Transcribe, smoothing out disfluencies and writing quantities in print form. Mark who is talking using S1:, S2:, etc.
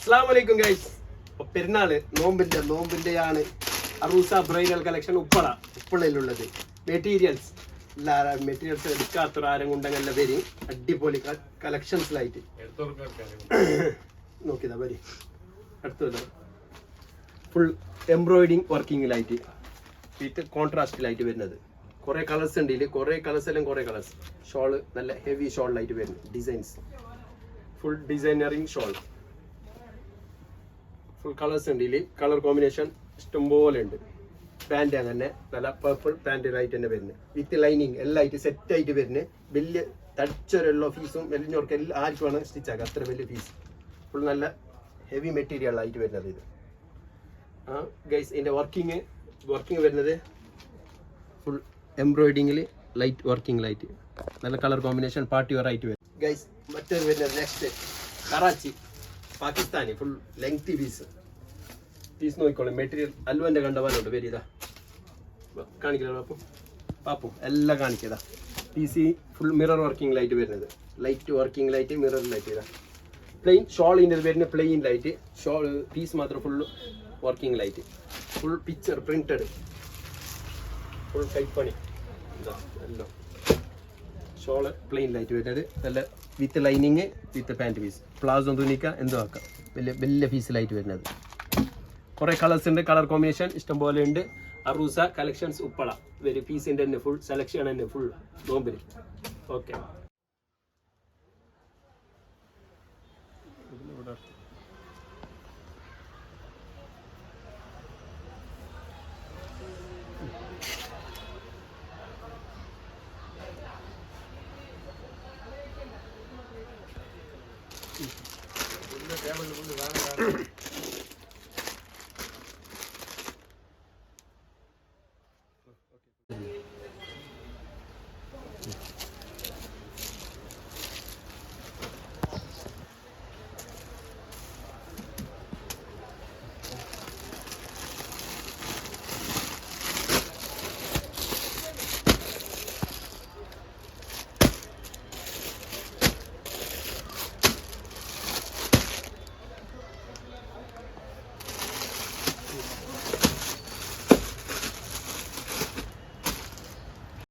S1: Assalamualaikum guys. പെരുന്നാള് നോമ്പിന്റെയാണ് അറൂസ bridal collection ഉപ്പളയിലുള്ളത്. Materials എടുക്കാത്തൊരാരും കൊണ്ടെല്ലാം വരും. അടിപൊളി കളക്ഷൻസിലായിട്ട് നോക്കിയതാ വരി അടുത്തത് ഫുൾ എംബ്രോയിഡിങ് വർക്കിങ്ങിലായിട്ട് വിത്ത് കോൺട്രാസ്റ്റിലായിട്ട് വരുന്നത്. കുറേ കളേഴ്സ് ഉണ്ട് ഇതിൽ. കുറേ കളേഴ്സ് ഷോള് നല്ല ഹെവി ഷോളിലായിട്ട് വരുന്നത്. ഡിസൈൻസ് ഫുൾ ഡിസൈനറിങ് ഷോൾ. ഫുൾ കളേഴ്സ് ഉണ്ട് ഇതിൽ. കളർ കോമ്പിനേഷൻ ഇഷ്ടംപോലെ ഉണ്ട്. പാൻറ് അങ്ങനെ നല്ല പർപ്പിൾ പാൻറ്റിലായിട്ട് തന്നെ വരുന്നത്. വിത്ത് ലൈനിങ് എല്ലാം ആയിട്ട് സെറ്റ് ആയിട്ട് വരുന്നത്. വലിയ തടിച്ചൊരുള്ള ഫീസും വലിഞ്ഞവർക്ക് എല്ലാം ആർക്കും വേണം സ്റ്റിച്ച് ആക്കുക. അത്ര വലിയ ഫീസ്. ഫുൾ നല്ല ഹെവി മെറ്റീരിയലായിട്ട് വരുന്നത് ഇത്. ഗൈസ് ഇതിൻ്റെ വർക്കിംഗ് വരുന്നത് ഫുൾ എംബ്രോയിഡിങ്ങിൽ ലൈറ്റ് വർക്കിങ്ങിലായിട്ട് നല്ല കളർ കോമ്പിനേഷൻ പാർട്ടി വെയർ ആയിട്ട് വരും. ഗൈസ് മറ്റൊരു വരുന്നത് next Karachi Pakistani full lengthy piece നോക്കിക്കോളൂ. മെറ്റീരിയൽ അൽവൻ്റെ കണ്ടവാനുണ്ട്. വരി ഇതാ കാണിക്കല പാപ്പും എല്ലാം കാണിക്കതാ. പീസ് ഫുൾ മിറർ വർക്കിങ്ങിലായിട്ട് വരുന്നത്. ലൈറ്റ് വർക്കിങ്ങിലായിട്ട് മിററിലായിട്ട് ഇതാ. പ്ലെയിൻ ഷോളിൻ്റെ വരുന്ന പ്ലെയിൻ ലൈറ്റ് ഷോൾ പീസ് മാത്രം ഫുൾ വർക്കിങ്ങിലായിട്ട് ഫുൾ പിക്ചർ പ്രിന്റഡ് ഫുൾ കൈപ്പണി ഇതാ എല്ലാം. ഷോള് പ്ലെയിൻ ലൈറ്റ് വരുന്നത് നല്ല with lining with pant piece. Palazzo തുണിക്ക എന്തോ ആക്കാം. വലിയ പീസിലായിട്ട് വരുന്നത്. കുറേ കളേഴ്സ് ഉണ്ട്. കളർ കോമ്പിനേഷൻ ഇഷ്ടംപോലെ ഉണ്ട്. അറൂസ കളക്ഷൻസ് ഉപ്പള ഒരു പീസിൻ്റെ തന്നെ ഫുൾ സെലക്ഷൻ തന്നെ ഫുൾ നോമ്പിന്. ഓക്കെ